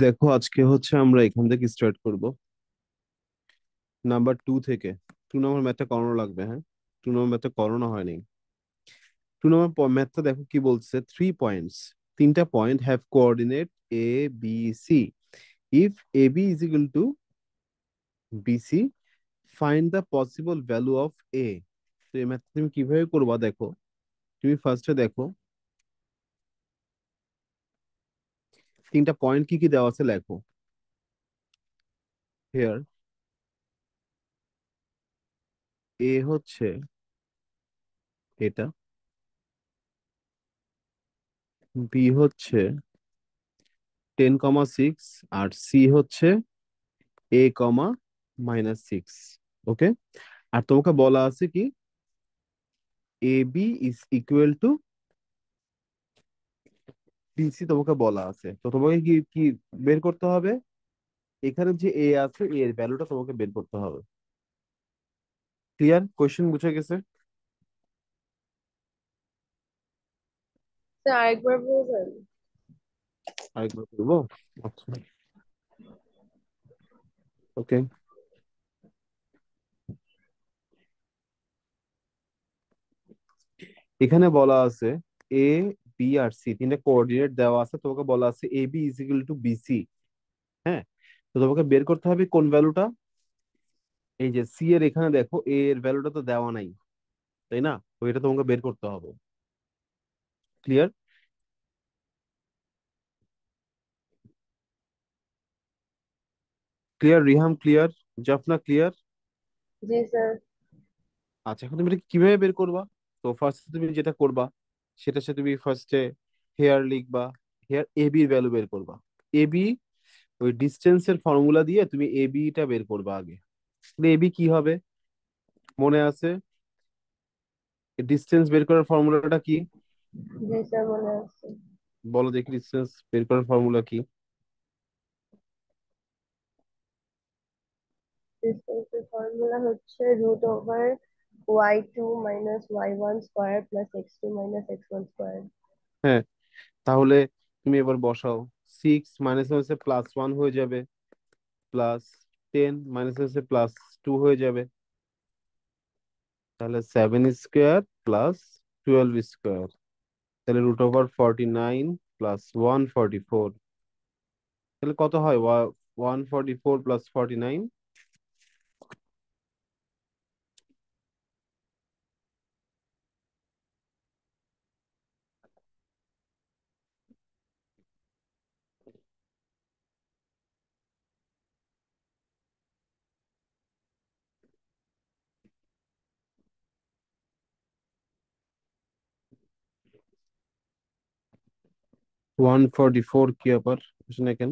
দেখো আজকে হচ্ছে আমরা এখান থেকে স্টার্ট করব, নাম্বার 2 থেকে। 2 নম্বর ম্যাথটা করানো লাগবে, হ্যাঁ। 2 নম্বর ম্যাথটা করানো হয়নি। 2 নম্বর ম্যাথটা দেখো কি বলছে, 3 পয়েন্টস, তিনটা point have coordinate A B C. If A B is equal to B C, find the possible value of A. তো এই ম্যাথটা তুমি কিভাবে করবা দেখো। তুমি ফার্স্টে দেখো তিনটা পয়েন্ট কি কি দেওয়া আছে লেখো। হেয়ার এ হচ্ছে এটা, বি হচ্ছে 10,6, আর সি হচ্ছে a,-6। ওকে। আর তোমাকে বলা আছে কি A B is equal to BC, তোমাকে বলা আছে। তো তোমাকে কি কি বের করতে হবে? এখানে যে এ আছে, এর ভ্যালুটা তোমাকে বের করতে হবে। ক্লিয়ার? কোয়েশ্চেন বুঝে গেছে? স্যার আরেকবার বলবেন? আরেকবার করবো? আচ্ছা, ওকে। এখানে বলা আছে এ, বি আর সি তিনটা কোঅর্ডিনেট দেওয়া আছে। তোমাকে বলা আছে A B is equal to BC. হ্যাঁ। তো তোমাকে বের করতে হবে কোন ভ্যালুটা। এই যে সি এর এখানে দেখো এ এর ভ্যালুটা তো দেওয়া নাই, তাই না? তো এটা তোমাকে বের করতে হবে। Clear? Clear Riham? Clear Jafna? Clear? জি স্যার। আচ্ছা, এখন তুমি এটা কিভাবে বের করবা? তো ফার্স্ট তুমি যেটা করবা সেটা হচ্ছে তুমি ফার্স্টে হেয়ার লিখবা। হেয়ার এ বি এর ভ্যালু বের করবা। এ বি, ওই ডিস্টেন্সের ফর্মুলা দিয়ে তুমি এ বি টা বের করবা আগে। এ বি কি হবে মনে আছে? ডিস্টেন্স বের করার ফর্মুলাটা কি? জি স্যার, মনে আছে। বলো দেখি, ডিস্টেন্স বের করার ফর্মুলা কি? ডিসটেন্সের ফর্মুলা হচ্ছে √over y2 - y1 square plus x2 - x1 square. হ্যাঁ, তাহলে তুমি এবার বসাও। 6 মাইনাস +1 হয়ে যাবে, প্লাস 10 - হয়ে যাবে। তাহলে 7 স্কোয়ার প্লাস 12 স্কোয়ার, তাহলে √49 +144। তাহলে কত হয়? 144 + 49। 144 কি আবার আসে না কেন?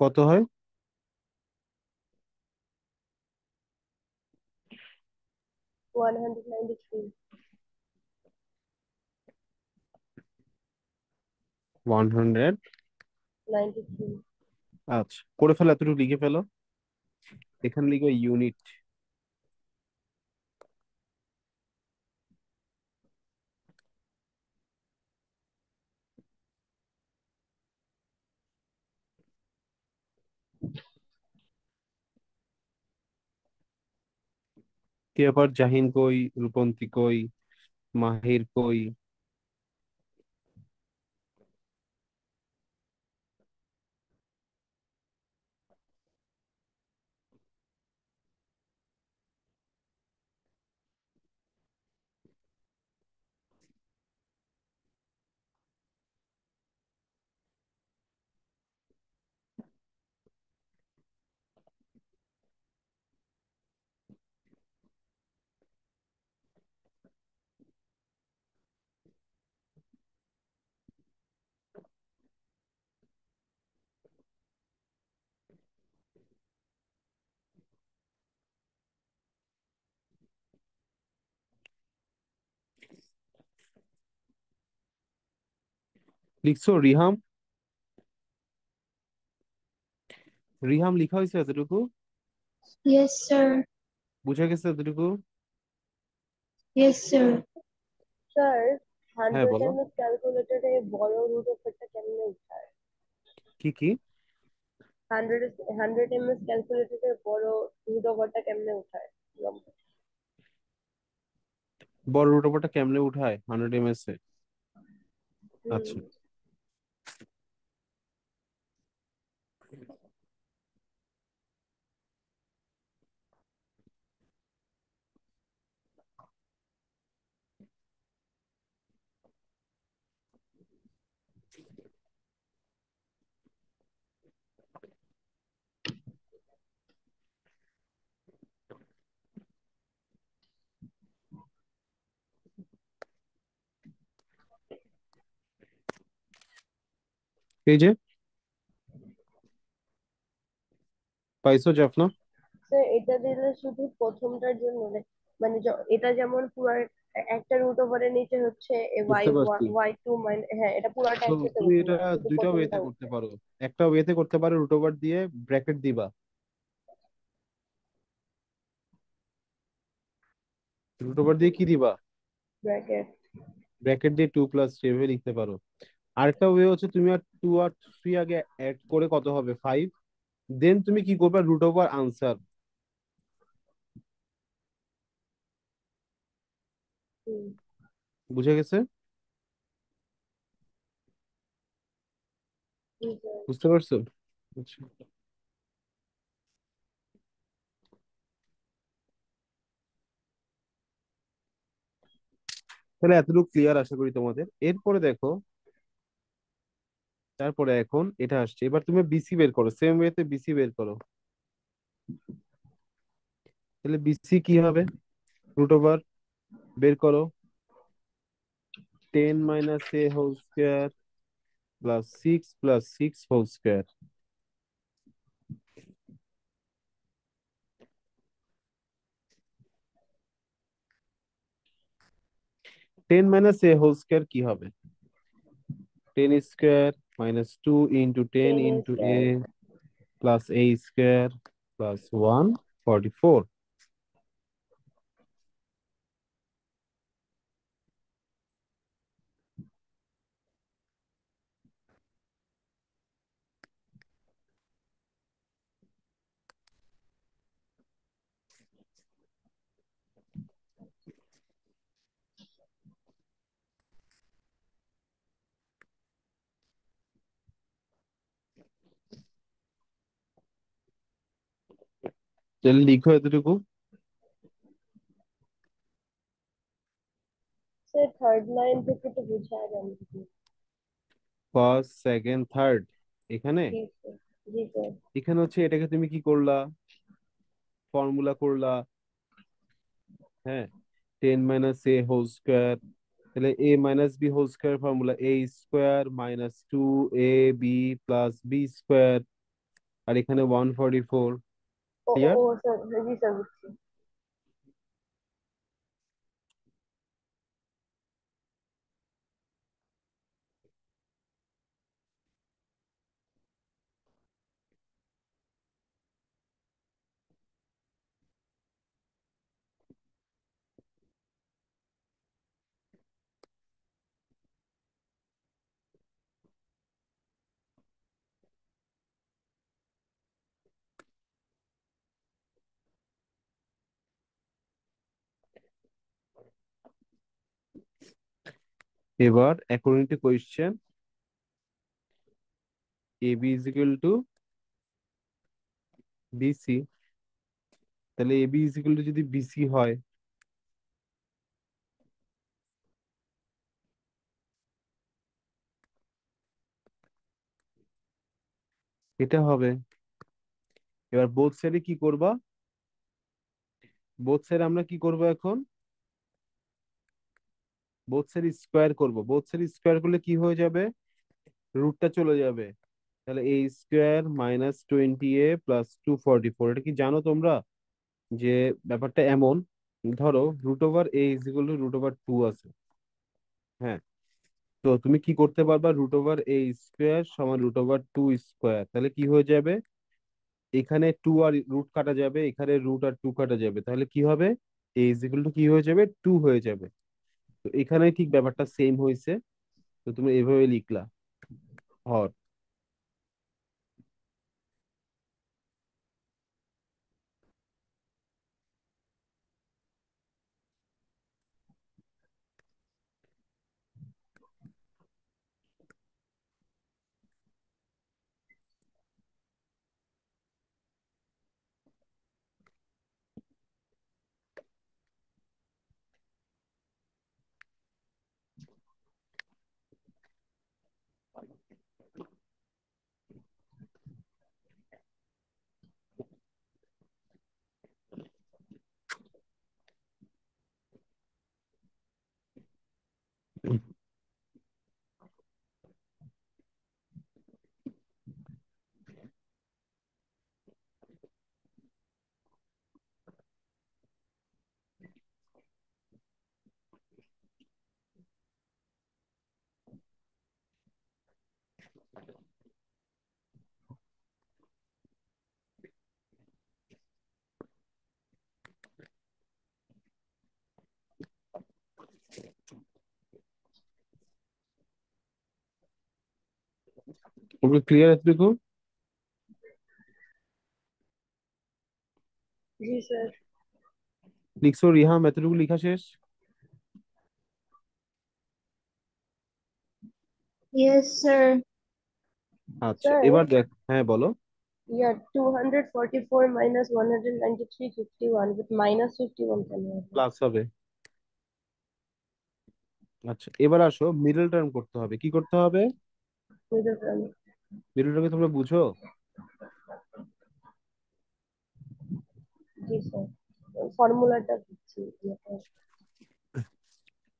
কত হয়? 193। 100। 93। আচ্ছা, করে ফেলো, এতটুকু লিখে ফেলো। এখানে লিখো ইউনিট। কি আবার জাহিন কই, রূপন্তি কই, মাহির কই? লিখছো রিহাম? রিহাম লিখা হয়েছে এতটুকু? Yes, sir. বুঝে গেছে এতটুকু? Yes, sir. স্যার, হ্যাঁ, 100 বলো। এমএস ক্যালকুলেটরে বড় রুট ওভারটা কেমনে উঠায়? কি কি? 100 এমএস ক্যালকুলেটরে বড় রুট ওভারটা কেমনে উঠায়? বড় রুট ওভারটা কেমনে উঠায় 100 ms এ? হুম। আচ্ছা, এই যে পাইছো জাফনা? স্যার, এটা দিলে শুধু প্রথমটার জন্য মানে এটা যেমন পুরো একটা রুট ওভারের নিচে হচ্ছে ওয়াই বুঝতে পারছি। ওয়াই টু মাইনাস, হ্যাঁ এটা পুরাটা তো একসাথে তুমি উঠে এটা না, শুধু দুইটা প্রথমটা ওয়েতে করতে উঠে। পারো। একটা ওয়েতে করতে পারো, রুট ওভার দিয়ে ব্র্যাকেট দিবা। রুট ওভার দিয়ে কি দিবা? ব্র্যাকেট। ব্র্যাকেট দিয়ে 2 + 3 এভাবে লিখতে পারো। আরেকটা ওয়ে হচ্ছে তুমি আর 2 আর 3 আগে অ্যাড করে কত হবে 5, দেন তুমি কি করবে রুট ওভার আনসার। হুম। বুঝে গেছে? জি স্যার। বুঝতে পারছো? আচ্ছা, তাহলে এতটুকু ক্লিয়ার আশা করি তোমাদের। এরপরে দেখো, তারপরে এখন এটা আসছে, এবার তুমি বিসি বের করো, সেম ওয়েতে বিসি বের করো। তাহলে বিসি কি হবে? রুট ওভার বের করো, 10 - a whole square plus 6 + 6 whole square. 10 - a whole square কি হবে? 10 square -2 × 10 10 × a square. Plus a square plus 144। তাহলে লিখো এতটুকু। স্যার, থার্ড লাইন থেকে তো বুঝায় দেন please। First, second, third. এখানে জি স্যার। জি স্যার। এখানে হচ্ছে এটাকে তুমি কি করলা, ফর্মুলা করলা। হ্যাঁ, 10 - a হোল স্কোয়ার, তাহলে a - b whole square formula a² - 2ab + b² আর এখানে 144। ও ও ক্লিয়ার? ও স্যার, জি স্যার বুঝছি। এবার according to question ab = bc, তাহলে ab = যদি বিসি হয়, এটা হবে। এবার বোথ সাইডে কি করবা? বোথ সাইড আমরা কি করব এখন? বোথ সাইড স্কোয়ার করব। বোথ সাইড স্কোয়ার করলে কি হয়ে যাবে? রুটটা চলে যাবে। তাহলে a² - 20a + 244। এটা কি জানো তোমরা যে ব্যাপারটা এমন? ধরো রুট ওভার a = √2 আছে। হ্যাঁ, তো তুমি কি করতে পারবা, √a² = √2²। তাহলে কি হয়ে যাবে? এখানে টু আর রুট কাটা যাবে, এখানে রুট আর টু কাটা যাবে, তাহলে কি হবে? এ ইজ ইকুয়াল টু কি হয়ে যাবে? টু হয়ে যাবে। তো এখানে ঠিক ব্যাপারটা সেম হয়েছে। তো তুমি এভাবে লিখলা হর। ওকে, ক্লিয়ার এতটুকু? জি স্যার। লিখছো রিহাম? এতটুকু লিখা শেষ? Yes, sir. আচ্ছা, স্যার, এবার দেখ, হ্যাঁ বলো। 244 minus 193 51 with minus 51 কেন হবে? প্লাস হবে। আচ্ছা, এবার আসো, মিডল টার্ম করতে হবে। কি করতে হবে? Middle term. মিডল টার্মকে তোমরা বুঝো? জি স্যার, ফর্মুলাটা দিচ্ছি।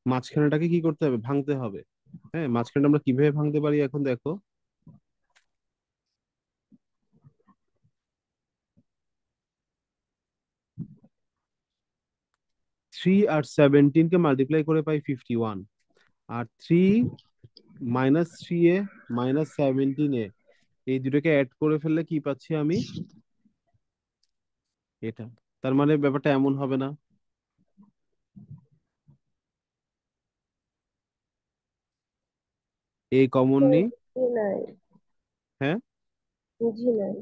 মাঝখানেটাকে কি করতে হবে? ভাঙতে হবে। হ্যাঁ, মাঝখানটা আমরা কিভাবে ভাঙতে পারি এখন দেখো। 3 আর 17 কে মাল্টিপ্লাই করে পাই 51। আর 3 - 3a - 17a, এই দুটোকে অ্যাড করে ফেললে কি পাচ্ছি আমি? এটা। তার মানে ব্যাপারটা এমন হবে না? এই কমন স্যার, নেই। জি নাই। হ্যাঁ, জি নাই।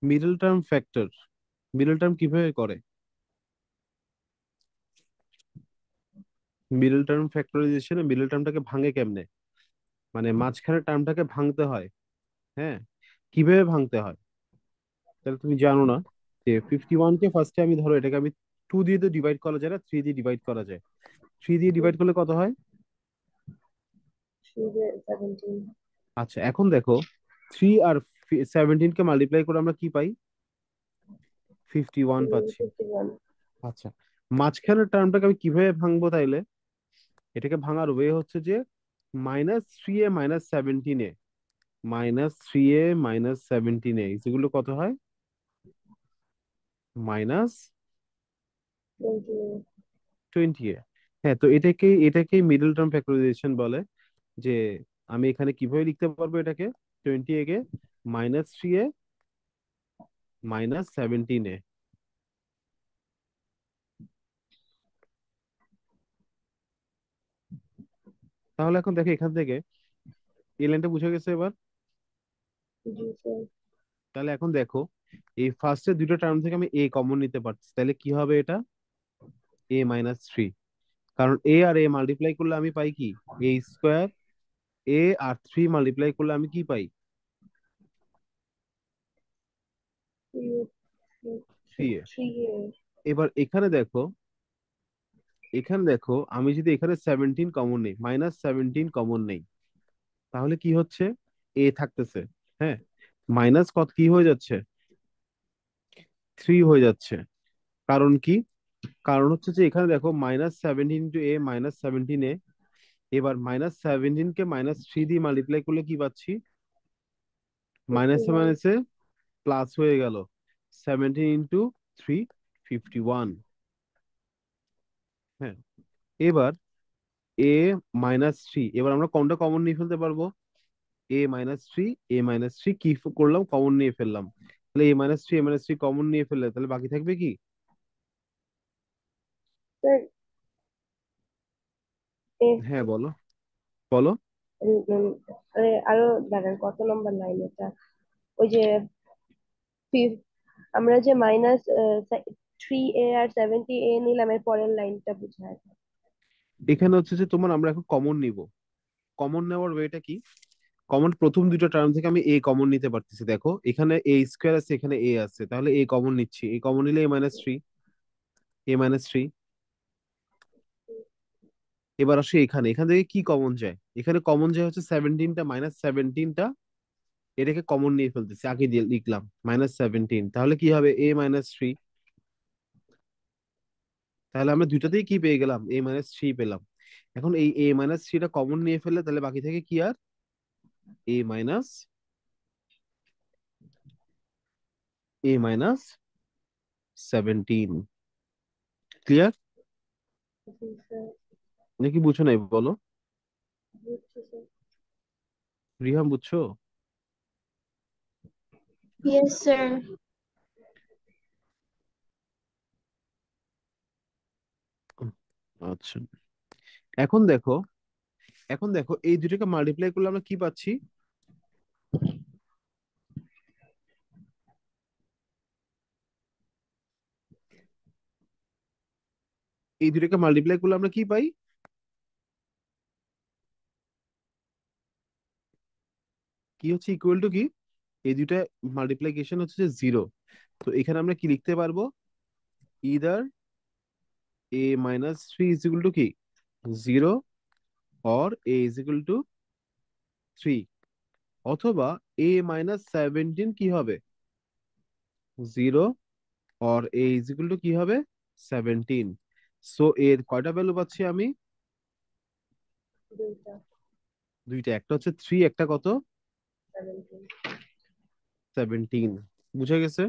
Middle term factor. Middle term কিভাবে করে? মিডল টার্ম ফ্যাক্টরাইজেশনে মিডল টার্মটাকে ভাঙে কেমনে? মানে মাঝখানের টার্মটাকে ভাঙতে হয়। হ্যাঁ, কিভাবে ভাঙতে হয়? তাহলে তুমি জানো না যে 51 কে ফার্স্টে আমি, ধরো এটাকে আমি 2 দিয়ে তো ডিভাইড করা যায় না, 3 দিয়ে ডিভাইড করা যায়। 3 দিয়ে ডিভাইড করলে কত হয়? 17। আচ্ছা, এখন দেখো, 3 আর 17 কে মাল্টিপ্লাই করে আমরা কি পাই? 51 পাচ্ছি। 51। আচ্ছা, মাঝখানের টার্মটাকে আমি কিভাবে ভাঙবো তাইলে? এটাকে ভাঙার ওয়ে হচ্ছে যে -3a - 17a, -3a - 17a যেগুলো কত হয়? -20a। হ্যাঁ, তো এটাকেই মিডল টার্ম ফ্যাক্টরাইজেশন বলে। যে আমি এখানে কিভাবে লিখতে পারবো এটাকে? 20a কে -3a - 17a। তাহলে এখন দেখো এখান থেকে এই লাইনটা বুঝে গেছে এবার? জি স্যার। তাহলে এখন দেখো, এই ফার্স্টের দুটো টার্ম থেকে আমি এ কমন নিতে পারছি, তাহলে কি হবে এটা? a - 3। কারণ এ আর এ মাল্টিপ্লাই করলে আমি পাই কি? a²। এ আর 3 মাল্টিপ্লাই করলে আমি কি পাই? 3a। 3a। এবার এখানে দেখো আমি যদি এখানে 17 কমন নেই, -17 কমন নেই, তাহলে কি হচ্ছে? এ থাকতেছে। হ্যাঁ, মাইনাস কত কি হয়ে যাচ্ছে? 3 হয়ে যাচ্ছে। কারণ কি? কারণ হচ্ছে যে এখানে দেখো -17 × a - 17a। এবার -17 কে -3 দিয়ে মাল্টিপ্লাই করলে কি পাচ্ছি? মাইনাসে 51। মাইনাসে প্লাস হয়ে গেল। 17 × 3 51। হ্যাঁ, এবার a - 3, এবার আমরা কোনটা কমন নিয়ে ফেলতে পারবো? a - 3, a - 3 কি করলাম? কমন নিয়ে ফেললাম। তাহলে এ মাইনাস থ্রি কমন নিয়ে ফেললে তাহলে বাকি থাকবে কি? স্যার এফ, হ্যাঁ বলো, বলো। আরে আরো দাঁড়ান, কত নম্বর লাইন এটা? ওই যে আমরা যে মাইনাস 3a আর 70a নিলাম, এর পরের লাইনটা বুঝায়। এখানে হচ্ছে যে তোমার আমরা এখন কমন নিব। কমন নেওয়ার ওয়েটা কি? কমন প্রথম দুটো টার্ম থেকে আমি এ কমন নিতে পারতেছি, দেখো এখানে এ স্কোয়ার আছে, এখানে এ আছে, তাহলে এ কমন নিচ্ছি, এ কমন নিলে এ মাইনাস থ্রি। এবার আসে এখানে, এখান থেকে কি কমন যায়? এখানে কমন যায় হচ্ছে সেভেন্টিনটা, -17টা। এটাকে কমন নিয়ে ফেলতেছি, আগে দিয়ে লিখলাম -17, তাহলে কি হবে? এ মাইনাস থ্রি। তাহলে আমরা দুইটাতেই কি পেয়ে গেলাম? এ মাইনাস থ্রি পেলাম। এখন এই এ মাইনাস থ্রিটা কমন নিয়ে ফেললে তাহলে বাকি থাকে কি আর? এ মাইনাস 17। ক্লিয়ার? জি স্যার, নাকি বুঝো নাই বলো? বুঝছি স্যার। রিহাম বুঝছো? Yes, sir. আচ্ছা, এখন দেখো, এই দুটোকে মাল্টিপ্লাই করলে আমরা কি পাচ্ছি? এই দুটোকে মাল্টিপ্লাই করলে আমরা কি পাই? কি হচ্ছে ইকুয়াল টু কি? এই দুইটা মাল্টিপ্লিকেশন হচ্ছে যে জিরো। তো এখানে আমরা কি লিখতে পারবো? Either A minus three is equal to কি, zero, or A is equal to three, অথবা এ মাইনাস 17 কি হবে? Zero, or A is equal to কি হবে? 17। সো এর কয়টা ভ্যালু পাচ্ছি আমি? দুইটা। দুইটা, একটা হচ্ছে থ্রি, একটা কত? 17। 17। বুঝা গেছে?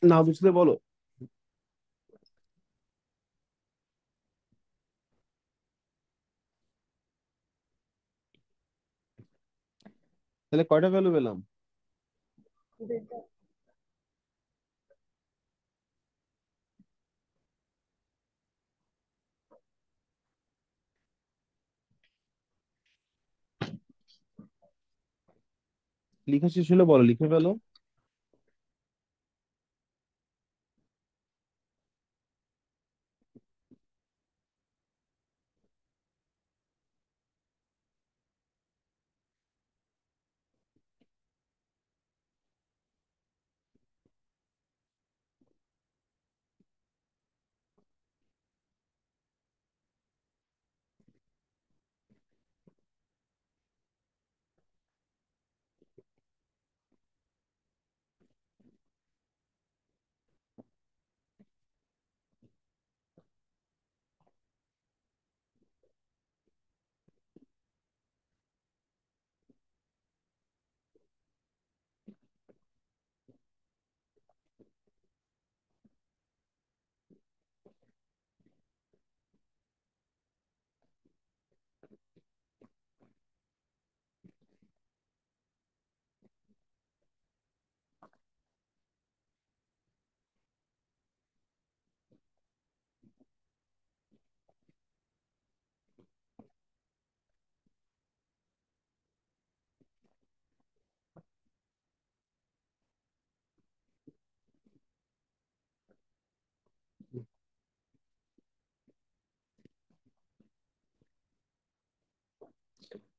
না বুঝলে বলো। তাহলে কয়টা ভ্যালু পেলাম? দুইটা। লিখা শেষ হলে বলো, লিখে ফেলো।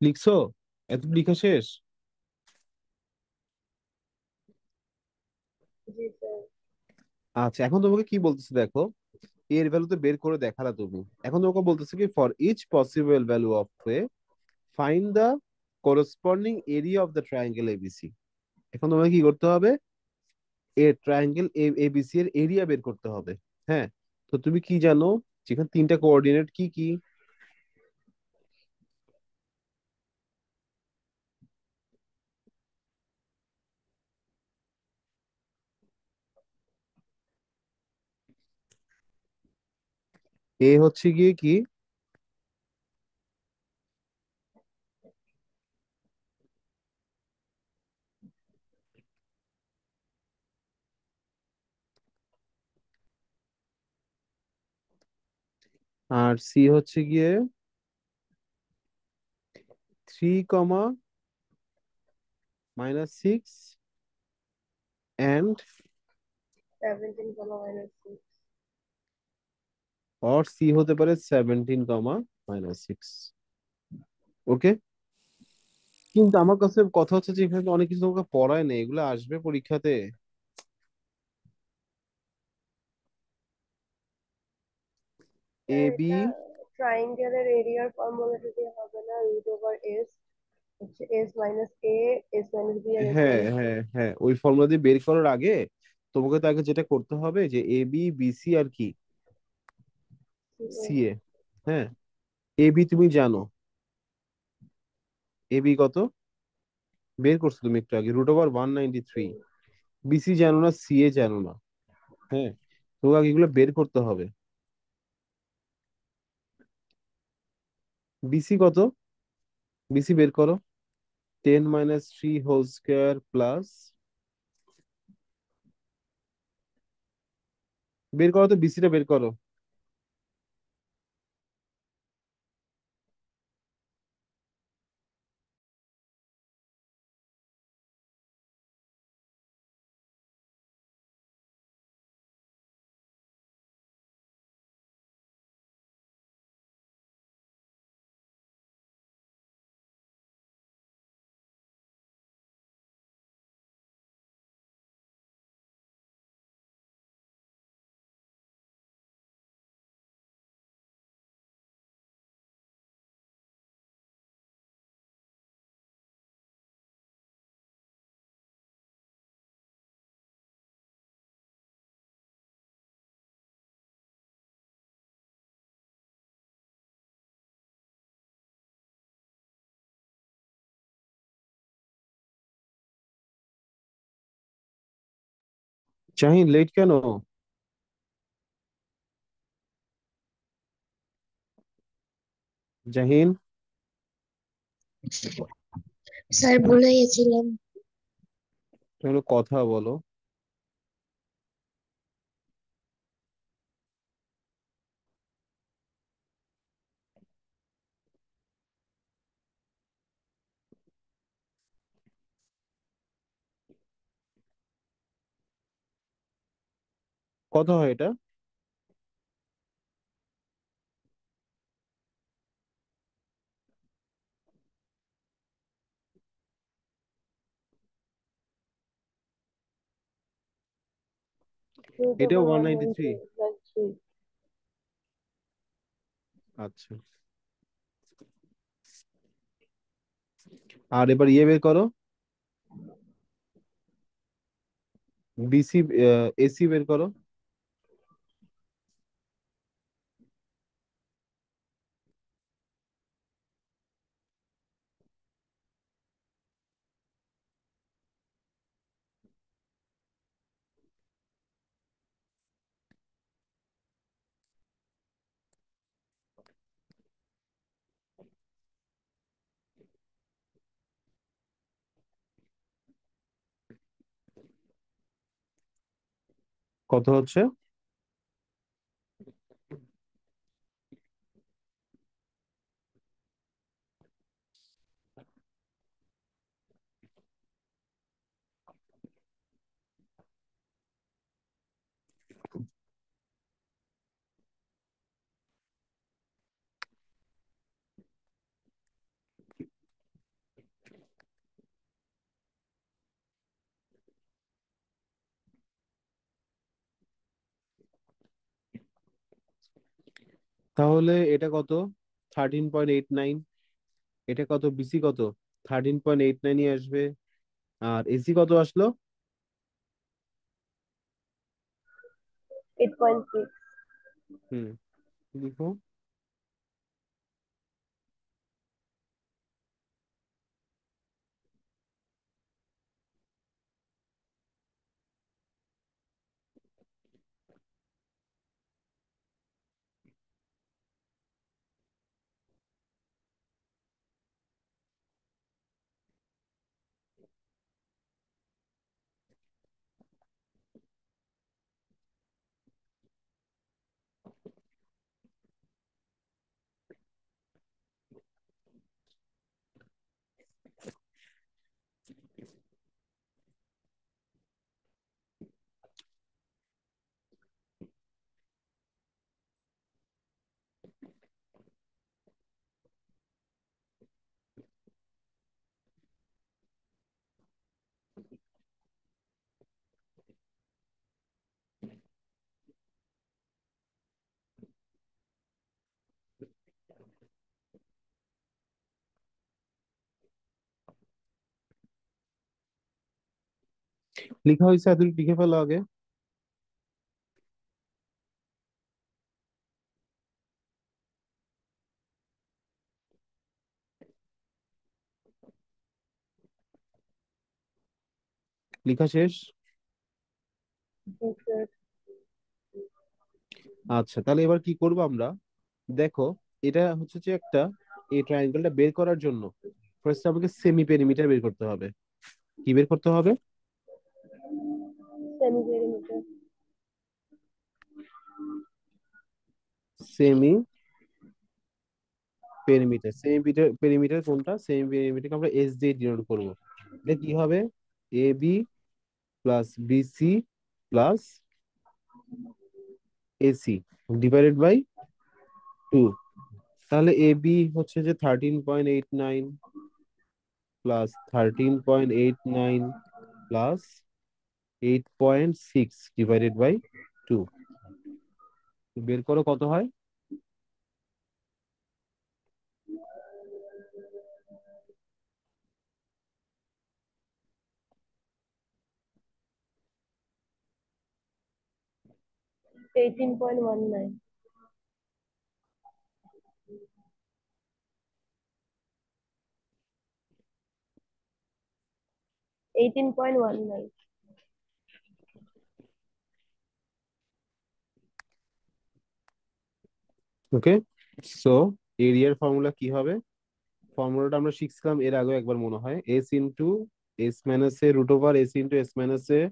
লিখছো? এত লিখা শেষ? জি স্যার। আচ্ছা, এখন তোমাকে কি বলতেছে দেখো, এর ভ্যালু তো বের করে দেখালা তুমি, এখন তোমাকে বলতেছে কি, for each possible value of a find the corresponding area of the triangle ABC. এখন তোমাকে কি করতে হবে? এ ট্রায়াঙ্গেল এবিসি এর এরিয়া বের করতে হবে। হ্যাঁ, তো তুমি কি জানো যেখানে তিনটা কোঅর্ডিনেট কি কি? এ হচ্ছে গিয়ে কি, আর সি হচ্ছে গিয়ে 3, -6 and 17, -6। or সি হতে পারে 17, -6। ওকে, কিন্তু আমার কাছে কথা হচ্ছে যে এখানে তো অনেক কিছু তোমাকে পড়ায় নেই, এগুলো আসবে পরীক্ষাতে। এ স্যার বি, এটা ট্রাইঙ্গেলের এরিয়ার ফর্মুলাটা দিয়ে হবে না, √S হচ্ছে S-A, S-B আর হ্যাঁ S-C। হ্যাঁ হ্যাঁ, ওই ফর্মুলা দিয়ে বের করার আগে তোমাকে তো আগে যেটা করতে হবে যে এ বি বি সি আর কি সি এ। হ্যাঁ, এ বি তুমি জানো, এ বি কত বের করছো তুমি একটু আগে, √193। বিসি জানো না, সি এ জানো না। হ্যাঁ, তোমাকে আগে এগুলো বের করতে হবে। বিসি কত, বিসি বের করো। 10 - 3 হোল স্কোয়ার প্লাস, বের করো তো বিসিটা বের করো। শাহিন লেট কেন? জাহিন, স্যার ভুলে গেছিলাম। তুমি কথা বলো। কত হয় এটা? রুট এটা over one one ninety nine three plus 3। আচ্ছা, আর এবার ইয়ে বের করো, বিসি, এসি বের করো। কত হচ্ছে? তাহলে এটা কত? 13.89। এটা কত, বিসি কত? 13.89ই আসবে। আর এসি কত আসলো? 8.6। হুম, লিখো। লেখা হয়েছে, এতটুকু লিখে ফেলো আগে। লেখা শেষ? স্যার। আচ্ছা, তাহলে এবার কি করবো আমরা, দেখো, এটা হচ্ছে যে একটা, এই ট্রায়াঙ্গেলটা বের করার জন্য ফার্স্ট আমাকে সেমি পেরিমিটার বের করতে হবে। কি বের করতে হবে? Semi perimeter. Semi perimeter. Semi perimeter কোনটা? সেমি পেরিমিটারকে আমরা এস দিয়ে ডিনোট করবো। এটা কি হবে? A B plus BC plus AC divided by 2। তাহলে এ বি হচ্ছে যে 13.89 প্লাস 13.89 প্লাস 8.6 ডিভাইডেড বাই 2। বের করো কত হয়। 18.19। 18.19। ওকে, সো এরিয়ার ফর্মুলা কি হবে? ফর্মুলাটা আমরা শিখছিলাম এর আগে একবার মনে হয়, S into S minus A root over S into S minus A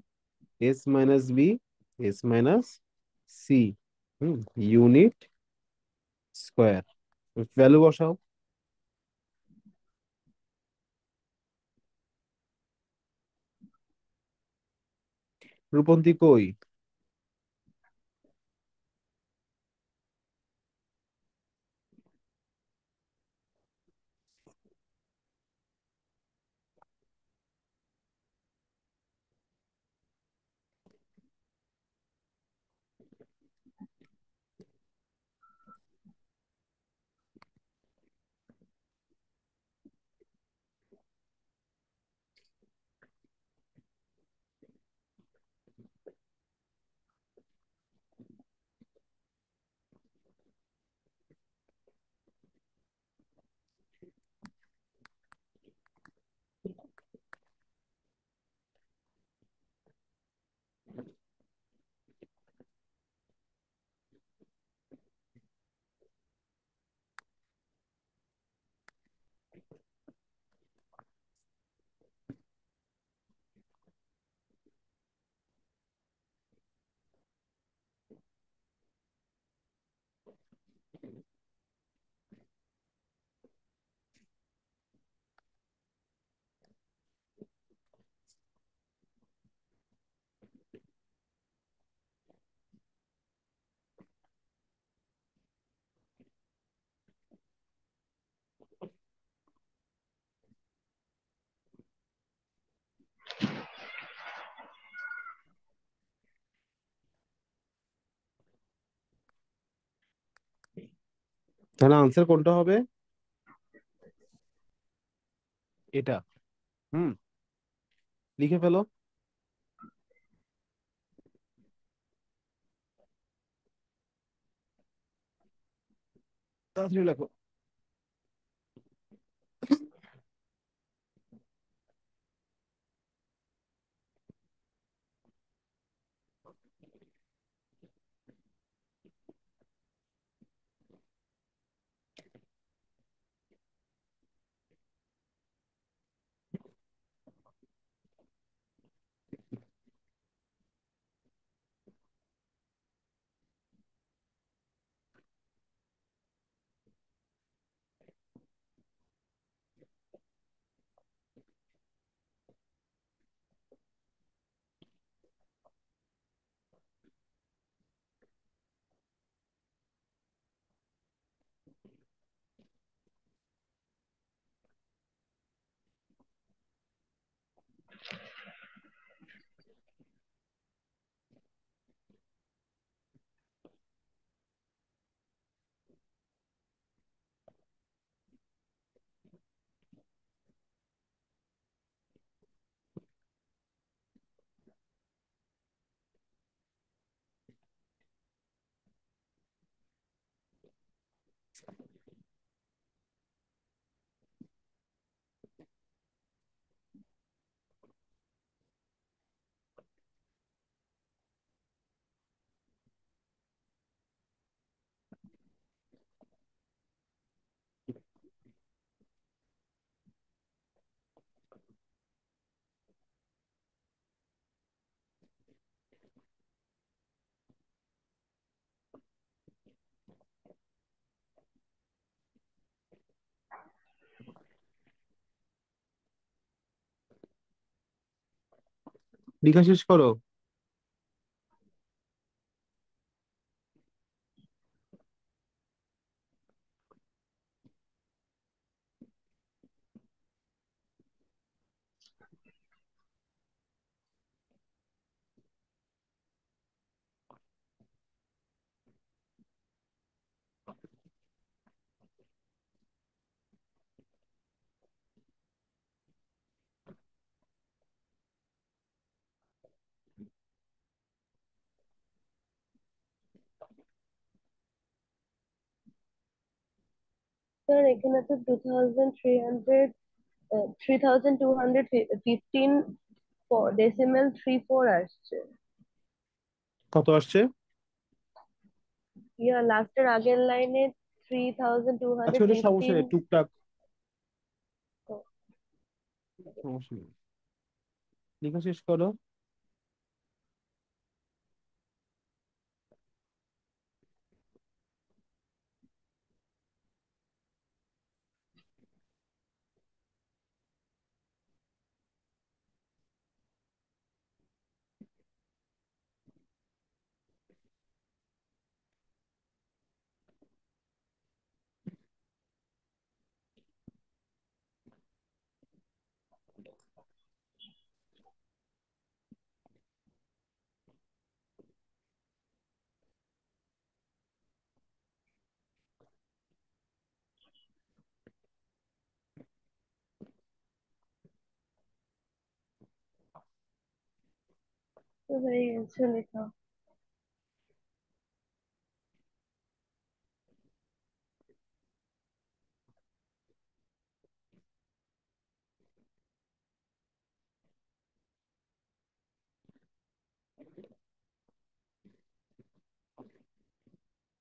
S minus B S minus C, unit square. Value বসাও। রূপন্তি কই? তাহলে আনসার কোনটা হবে? এটা। হুম, লিখে ফেলো, তাড়াতাড়ি লেখো। লেখা শেষ করো। স্যার এখানে তো 2300, 3215 ডেসিমেল 34 আসছে। কত আসছে? লাস্টের আগের লাইনে থ্রি থাউজেন্ড টু আচ্ছা, হান্ড্রেড ওটা সমস্যা ফিফটিন নেই, টুকটাক। সমস্যা নেই, লেখা শেষ করো। তো হয়ে গেছে লেখা।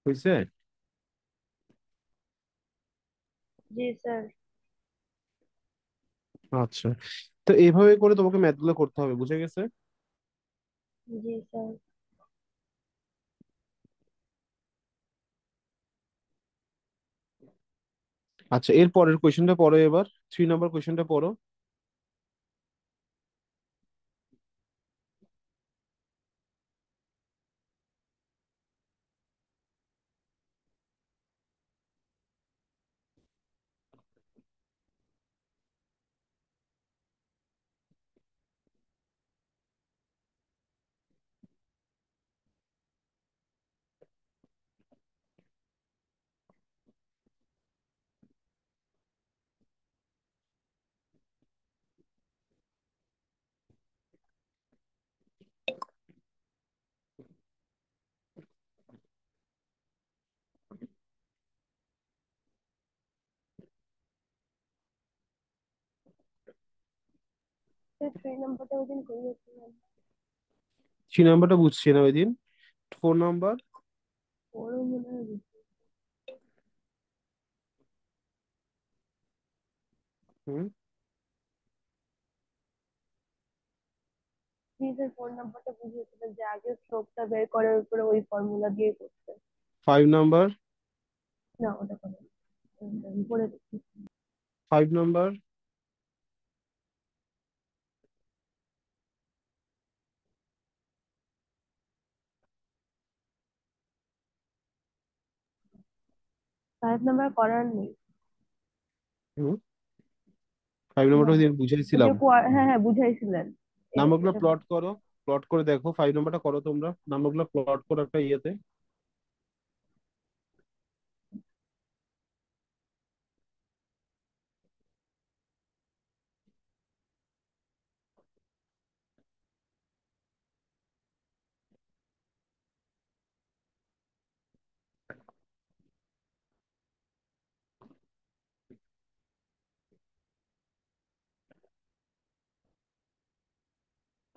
হয়েছে? জি স্যার। আচ্ছা, তো এইভাবে করে তোমাকে ম্যাথ গুলো করতে হবে, বুঝে গেছে? জি স্যার। আচ্ছা, এর পরের কোয়েশ্চেনটা পড়ো এবার, 3 নম্বর কোয়েশ্চেনটা পড়ো। স্যার 3 নাম্বারটা ওই দিন করিয়েছিলেন। 3 নম্বরটা বুঝছি না ওই দিন। 4 নম্বর। ওরও মনে হয় বুঝতে। হুম। প্লিজ স্যার 4 নাম্বারটা বুঝিয়েছিলেন যে আগে স্ট্রোকটা বের করার উপরে ওই ফর্মুলা দিয়ে করতে। 5 নম্বর। না ওটা করেন, পরে দেখি। 5 নম্বর। 5 নাম্বার করার নেই। হুম। 5 নম্বরটা না, ওই দিন ওই যে বুঝাইছিলাম। হ্যাঁ হ্যাঁ বুঝাইছিলেন। নাম্বারগুলো এটা প্লট করো, প্লট করে দেখো। 5 নম্বরটা করো তোমরা, নাম্বারগুলো প্লট করো একটা ইয়েতে।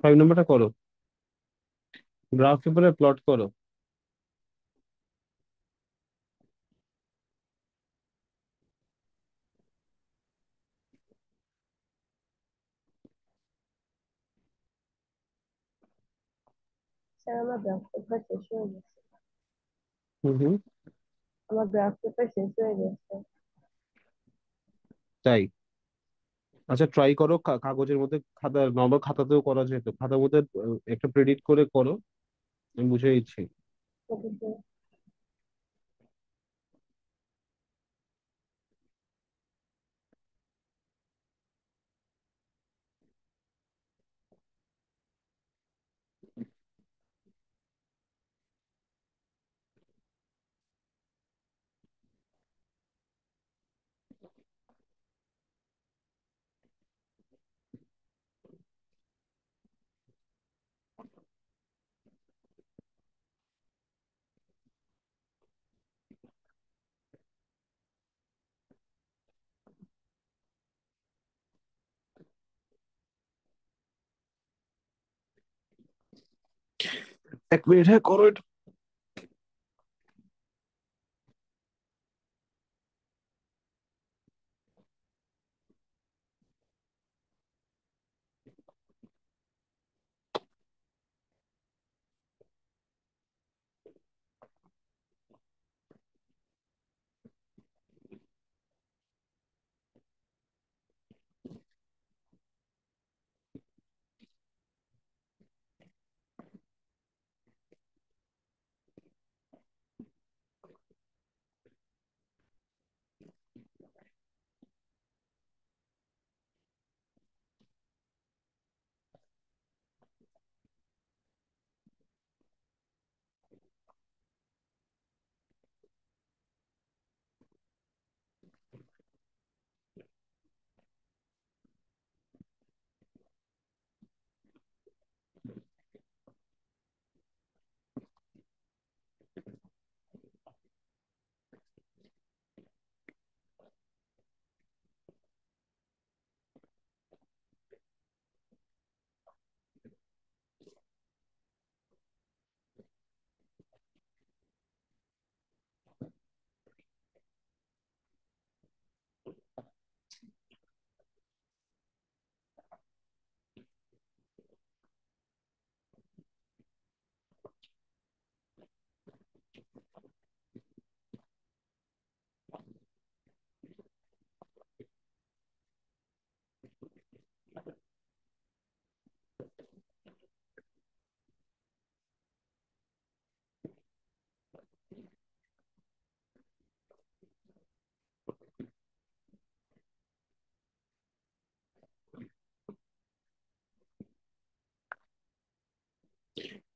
5 নম্বরটা করো, গ্রাফ পেপারে প্লট করো। স্যার আমার গ্রাফ পেপার শেষ হয়ে গেছে। হুম হুম। আমার গ্রাফ পেপার শেষ হয়ে গেছে। তাই? আচ্ছা ট্রাই করো, কাগজের মধ্যে, খাতা নর্মাল খাতাতেও করা যেত, খাতার মধ্যে একটা প্রেডিক্ট করে করো, আমি বুঝে দিচ্ছি। Okay sir. 1 মিনিট, হ্যাঁ করো এটা।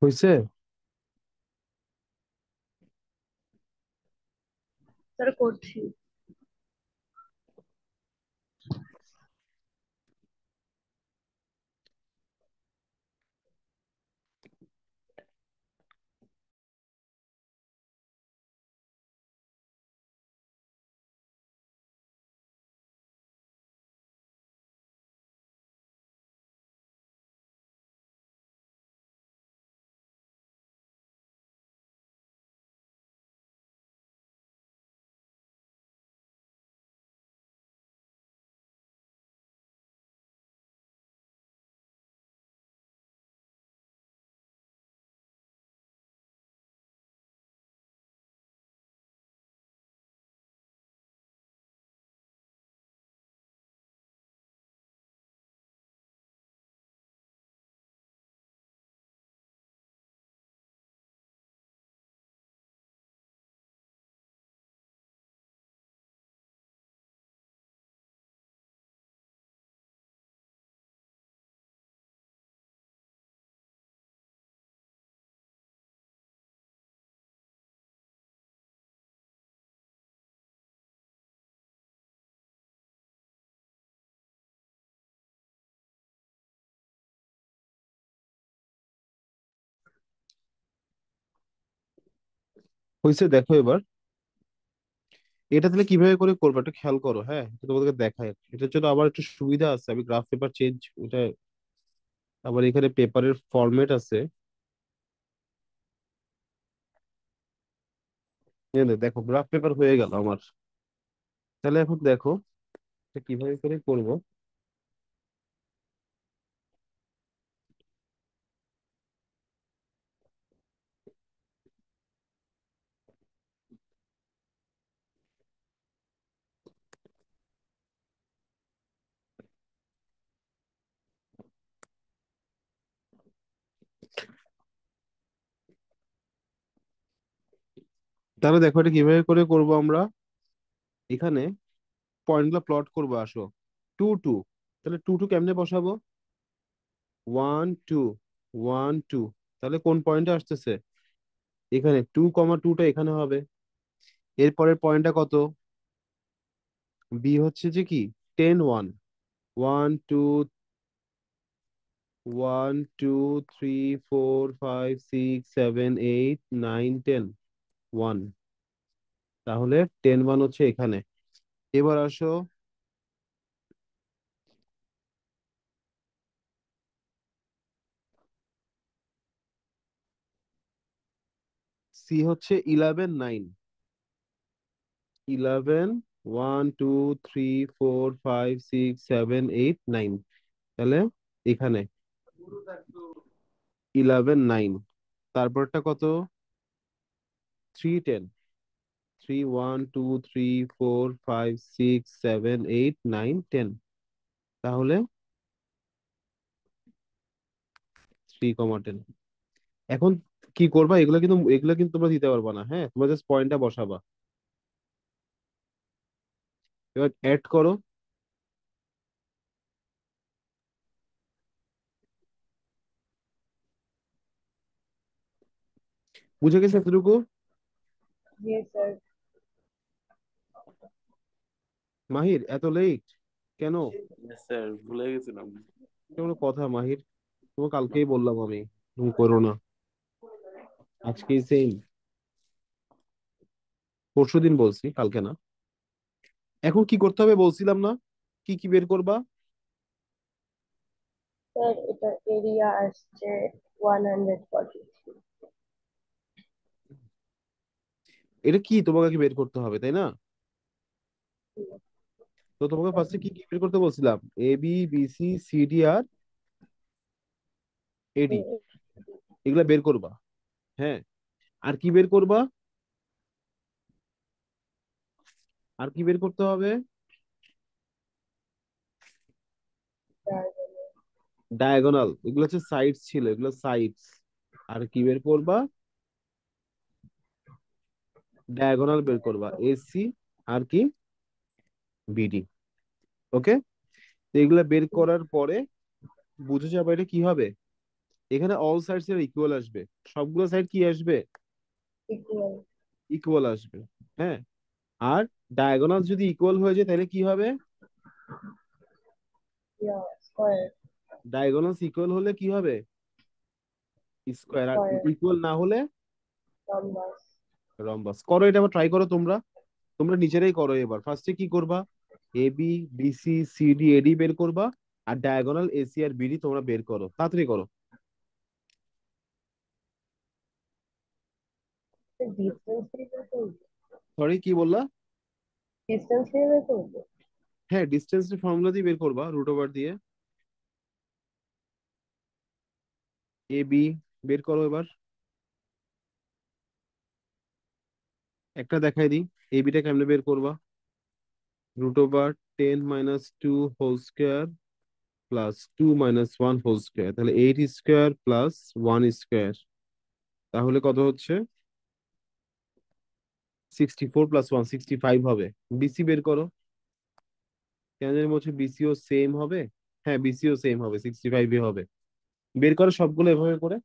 হয়েছে? স্যার করছি। হয়েছে, দেখো এবার। এটা তাহলে কিভাবে করে করবো একটু খেয়াল করো, হ্যাঁ এটা তোমাদেরকে দেখায়। এটার জন্য আবার একটু সুবিধা আছে, আমি গ্রাফ পেপার চেঞ্জ, এটা আবার এখানে পেপারের ফরম্যাট আছে। এই নে, দেখো গ্রাফ পেপার হয়ে গেল আমার। তাহলে এখন দেখো এটা কিভাবে করে করবো। তাহলে দেখো এটা কিভাবে করে করব আমরা। এখানে পয়েন্টগুলো প্লট করবো, আসো। টু টু, তাহলে টু টু কেমনে বসাবো? ওয়ান টু, ওয়ান টু, তাহলে কোন পয়েন্টে আসতেছে? এখানে 2,2টা এখানে হবে। এরপরের পয়েন্টটা কত? বি হচ্ছে যে কি, 10 1, one two, one two, three, four, five, six, seven, eight, nine, ten, one. তাহলে 10 1 হচ্ছে এখানে। এবার আসো, সি হচ্ছে 11 9, 11, 1 2 3 4 5 6 7 8 9, তাহলে এখানে 11 9। তারপরটা কত? 3 10, 3 1 2 3 4 5 6 7 8 9 10, তাহলে 3,10। এখন কি করবা? এগুলো কিন্তু তোমরা দিতে পারবা না, হ্যাঁ, তোমরা জাস্ট পয়েন্টটা বসাবা। এবার অ্যাড করো। বুঝে গেছে এতটুকু? জি স্যার। মাহির, এত লেট কেন? স্যার ভুলে গেছিলাম। কোনো কথা মাহির, তোমাকে কালকেই বললাম আমি, তুমি করো না। আজকেই সেম, পরশুদিন বলছি, কালকে না। এখন কি করতে হবে বলছিলাম না? কি কি বের করবা? স্যার এটা এরিয়া আসছে 143। এটা কি তোমাকে কি বের করতে হবে, তাই না? তো তোমাকে ফার্স্টে কি কি বের করতে বলছিলাম? A B, B C, C D আর এডি, এগুলা বের করবা। হ্যাঁ, আর কি বের করবা? আর কি বের করতে হবে? ডায়াগোনাল, এগুলো হচ্ছে সাইডস ছিল, এগুলো সাইডস। আর কি বের করবা? ডায়াগোনাল বের করবা, এসি আর কি, বিডি। ওকে, তো এগুলা বের করার পরে বুঝে যাবে এটা কি হবে। এখানে অল সাইডস এর ইকুয়াল আসবে, সবগুলো সাইড কি আসবে? ইকুয়াল। ইকুয়াল আসবে। হ্যাঁ, আর ডায়াগোনাল যদি ইকুয়াল হয়ে যায় তাহলে কি হবে? স্কোয়ার। ডায়াগোনালস ইকুয়াল হলে কি হবে? স্কোয়ার। আর স্কোয়ার। ইকুয়াল না হলে রম্বাস। রম্বাস। করো এটা, আবার ট্রাই করো তোমরা, তোমরা নিজেরাই করো। এবার ফার্স্টে কি করবা? A B, B C, C D, AD বের করবা। আর ডায়াগোনাল এসি আর বিডি তোমরা বের করো, তাড়াতাড়ি করো। ডিস্টেন্স দিয়ে বের করবো? সরি, কি বললা? ডিস্টেন্স দিয়ে বের করবো? হ্যাঁ, ডিস্টেন্স ফর্মুলা দিয়ে বের করবা, রুট ওভার দিয়ে। এ বি বের করো এবার। একটা দেখাই দিই, এ বিটা কেমনে বের করবা। Root over 10 - 2 whole square plus 2 - 1 whole square, তাহলে 8 স্কোয়ার প্লাস 1 স্কোয়ার, তাহলে কত হচ্ছে? 64 + 1 65 হবে। বিসি বের করো। কেন জানি বলছে বিসিও সেম হবে। হ্যাঁ, বিসিও সেম হবে, 65 হবে। বের করো সবগুলো এভাবে করে।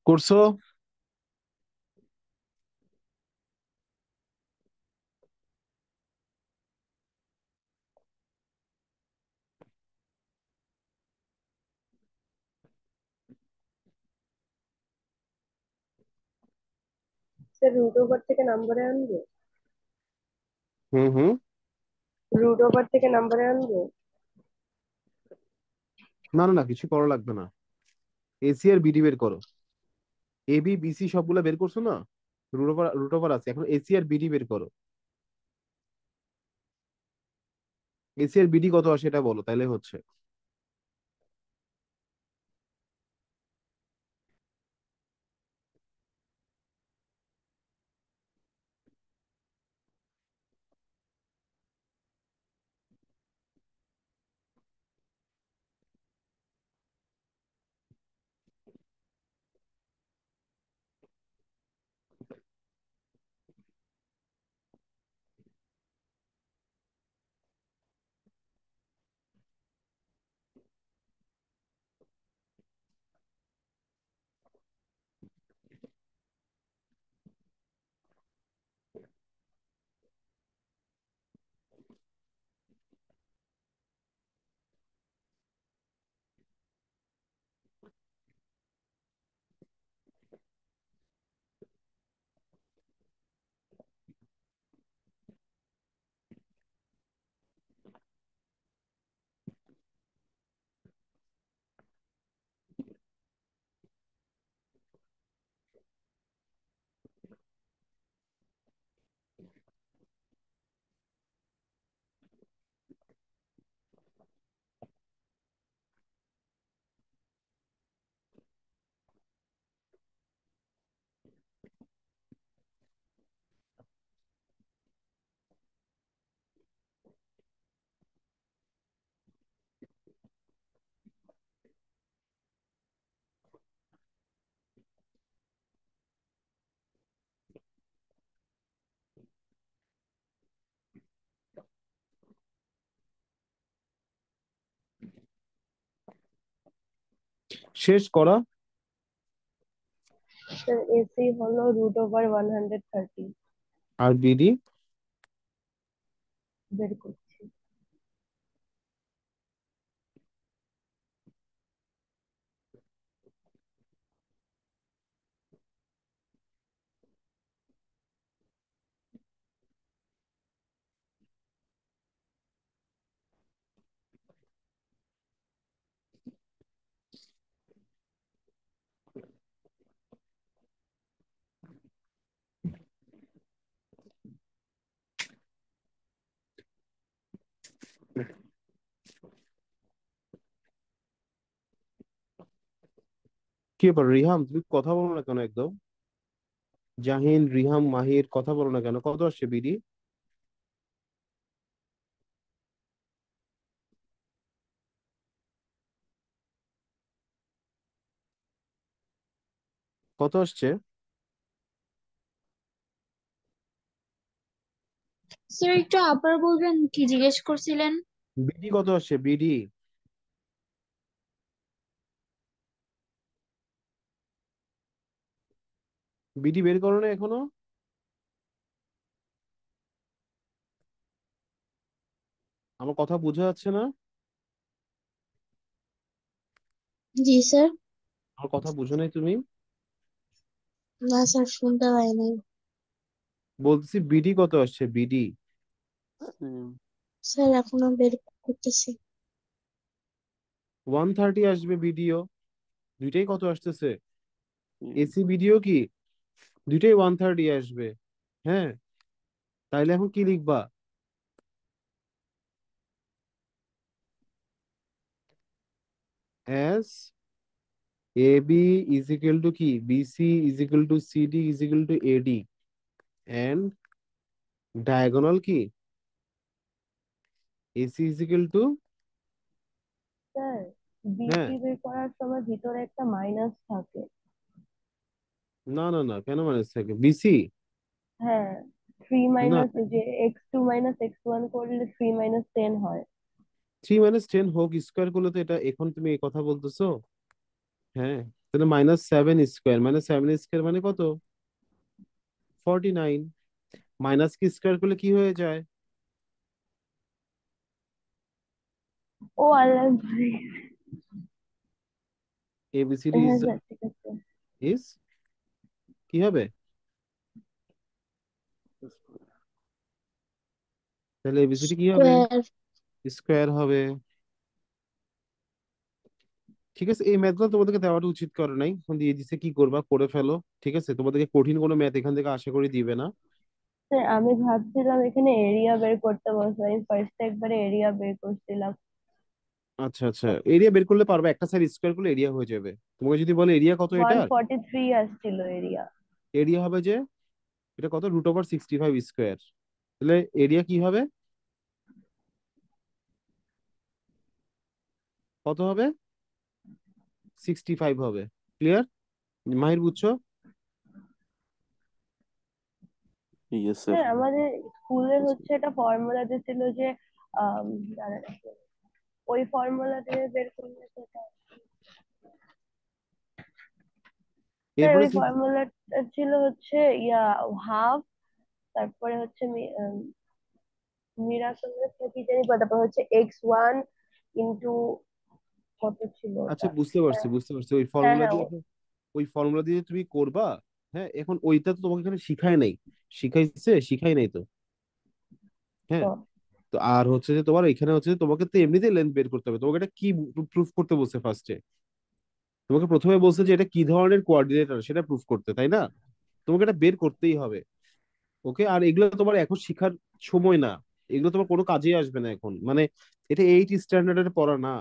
করছো? স্যার রুট ওভার থেকে নাম্বারে আনবো? হুম হুম। রুট ওভার থেকে নাম্বারে আনবো? না না না, কিছু করা লাগবে না। এসি আর বিডি বের করো। এ বি বি সি সবগুলা বের করছো না? রুট ওভার আছে, এখন এসি আর বিডি বের করো। এসি আর বিডি কত আসে এটা বলো, তাইলে হচ্ছে। শেষ করা। স্যার এসি হলো রুট ওভার 130। আর বিডি? বের করছি। কি ব্যাপার রিহাম, তুমি কথা বলো না কেন একদম? জাহিন, রিহাম, মাহির, কথা বলো না কেন? কত আসছে বিডি? কত আসছে? স্যার একটু আবার বলবেন, কি জিজ্ঞেস করছিলেন? বিডি কত আসছে, বিডি? বিডি বের করো না এখনো? আমার কথা বোঝা যাচ্ছে না? জি স্যার। আমার কথা বুঝো নাই তুমি? না স্যার, শুনতে পাই নাই। বলতেছি বিডি কত আসছে, বিডি? সেম। স্যার এখনো বের করতেছি। 130 আসবে বিডিও। দুইটাই কত আসতেছে? সেম। এসি বিডিও কি দুইটাই 130 আসবে? হ্যাঁ, তাইলে এখন কি লিখবা? S A B is equal to কি, BC is equal to CD is equal to AD, and diagonal কি, AC is equal to. Sir হ্যাঁ। বিসি বের করার সময় ভিতরে একটা মাইনাস থাকে। না না না, কেন মাইনাস থাকে বিসি? হ্যাঁ, থ্রি না, মাইনাস যে x2 মাইনাস x1 করলে 3 - 10 হয়। 3 - 10 হোক স্কোয়ার করলে তো এটা, এখন তুমি এই কথা বলতেছো? হ্যাঁ, তো তাহলে -7 স্কোয়ার মানে কত? 49। মাইনাস কি স্কোয়ার করলে কি হয়ে যায়? ও আল্লাহ ভাই। এবিসিডি হ্যাঁ ইজ স্যার, ঠিক আছে। ইজ কি হবে? তাহলে এবিসিডি কি হবে? স্কোয়ার। স্কোয়ার হবে। ঠিক আছে, এই ম্যাথগুলো তোমাদেরকে দেওয়াটা উচিত করে নাই, এখন দিয়ে দিছে, কি করবা করে ফেলো। ঠিক আছে, তোমাদেরকে কঠিন কোনো ম্যাথ এখান থেকে আশা করি দিবে না। স্যার আমি ভাবছিলাম এখানে এরিয়া বের করতে বসে, আমি ফার্স্ট একবারে এরিয়া বের করছিলাম। আচ্ছা আচ্ছা, এরিয়া বের করলে পারবে, একটা সাইড স্কোয়ার করলে এরিয়া হয়ে যাবে। তোমাকে যদি বলে এরিয়া কত ওয়ান এটা, ফর্টি থ্রি আসছিল এরিয়া। এরিয়া হবে যে এটা কত, √65 স্কোয়ার। তাহলে এরিয়া কি হবে, কত হবে? 65 হবে। ক্লিয়ার? মাহির বুঝছো? Yes sir. স্যার আমাদের স্কুলে হচ্ছে এটা ফর্মুলাতে ছিল যে আম, দাঁড়ান একটু। ওই ফর্মুলা দিয়ে বের করলে তো স্যার এরপরে ওই ফর্মুলাটা ছিল হচ্ছে ইয়া হাফ, তারপরে হচ্ছে মিরাকলের কি জানি বলে, তারপর হচ্ছে x1 ইন্টু কত ছিল আচ্ছা, ওটা। বুঝতে পারছি হ্যাঁ বুঝতে পারছি, ওই হ্যাঁ ফর্মুলা হ্যাঁ দিয়ে ওই ফর্মুলা দিয়ে তুমি করবা। হ্যাঁ, এখন ওইটা তো তোমাকে এখানে শিখায় নাই, শিখাইছে? শিখাই নাই তো। হ্যাঁ, তো তো আর হচ্ছে যে তোমার এখানে হচ্ছে যে তোমাকে তো এমনিতেই লেন্থ বের করতে হবে, তোমাকে এটা কি প্রুফ করতে বলছে ফার্স্টে? তোমাকে প্রথমে বলছে যে এটা কি ধরনের কোঅর্ডিনেটর সেটা প্রুফ করতে, তাই না? তোমাকে এটা বের করতেই হবে। ওকে, আর এগুলো তোমার এখন শিখার সময় না, এগুলো তোমার কোনো কাজেই আসবে না এখন, মানে এটা 8 স্ট্যান্ডার্ডের পড়া না।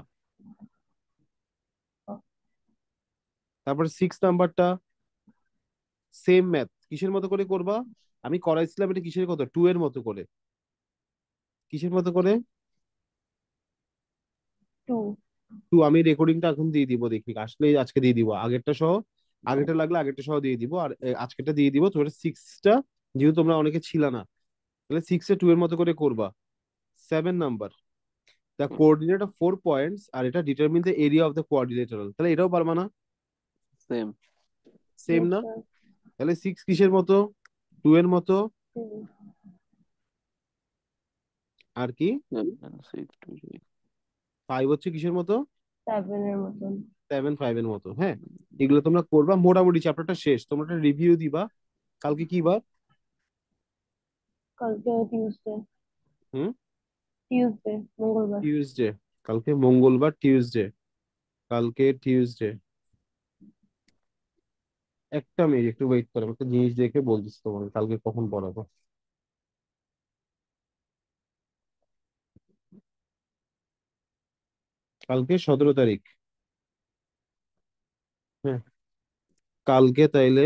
তারপর 6 নাম্বারটা সেম ম্যাথ, কিসের মতো করে করবা? আমি করাইছিলাম এটা কিসের কত, 2 এর মতো করে। কিসের মতো করে? 2। 2। আমি রেকর্ডিংটা এখন দিয়ে দিব, দেখি আসলে আজকে দিয়ে দিব, আগেরটা সহ। আগেরটা লাগলে আগেরটা সহ দিয়ে দিব, আর আজকেরটা দিয়ে দিব। তোমরা 6টা, যেহেতু তোমরা অনেকে ছিল না, তাহলে 6-2 এর মতো করে করবা। 7 number, the coordinate of 4 points, আর এটা determine the area of the quadrilateral, তাহলে এটাও পারবা না? সেম। সেম ইয়েস না? স্যার। তাহলে 6 কিসের মতো, 2 এর মতো। আর কি, 5 হচ্ছে কিসের মতো, 7 এর মতন। 7 5 এর মতো। হ্যাঁ, এগুলো তোমরা করবা, মোটামুটি চ্যাপ্টারটা শেষ, তোমরা একটা রিভিউ দিবা। কালকে কি বার? কালকে টিউসডে। হুম, টিউসডে, মঙ্গলবার। টিউসডে। কালকে মঙ্গলবার, টিউসডে। কালকে টিউসডে। একটা মিনিট একটু ওয়েট করো, আমি একটা জিনিস দেখে বলতেছি তোমাকে কালকে কখন পড়াবো। কালকে 17 তারিখ। হ্যাঁ, কালকে তাইলে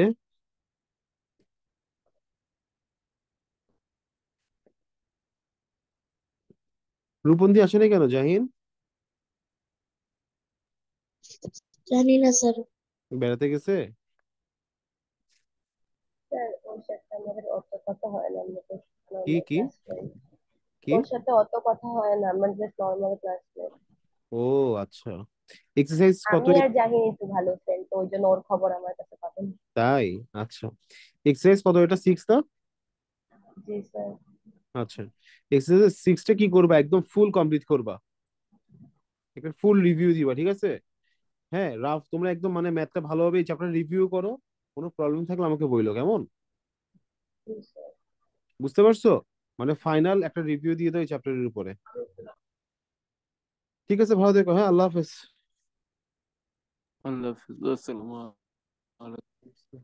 রূপন্দি আসে নাই কেন, জাহিন? জানি না স্যার। বেড়াতে গেছে? স্যার ওর সাথে আমাদের অত কথা হয় না, আমরা তো কি নর্মাল কি ক্লাস ফ্রেন্ড। কি? ওর সাথে অত কথা হয় না, আমরা জাস্ট নর্মাল ক্লাস ফ্রেন্ড। ও আচ্ছা, এক্সারসাইজ কত আমি আর জাহিদ একটু ভালো ফ্রেন্ড, তো ওই জন্য ওর খবর আমার কাছে পাবেন। তাই? আচ্ছা, এক্সারসাইজ কত, এটা 6 না? জি স্যার। আচ্ছা, এক্সারসাইজ 6টা কি করবা, একদম ফুল কমপ্লিট করবা, একটা ফুল রিভিউ দিবা, ঠিক আছে? হ্যাঁ, রাফ তোমরা একদম মানে ম্যাথটা ভালোভাবে এই চ্যাপ্টার রিভিউ করো। কোনো প্রবলেম থাকলে আমাকে বইলো, কেমন? জি স্যার। বুঝতে পারছো? মানে ফাইনাল একটা রিভিউ দিয়ে দাও এই চ্যাপ্টারের উপরে। ঠিক আছে, ভালো থেকো, হ্যাঁ, আল্লাহ হাফেজ। আল্লাহ হাফিজ। আসসালামু আলাইকুম।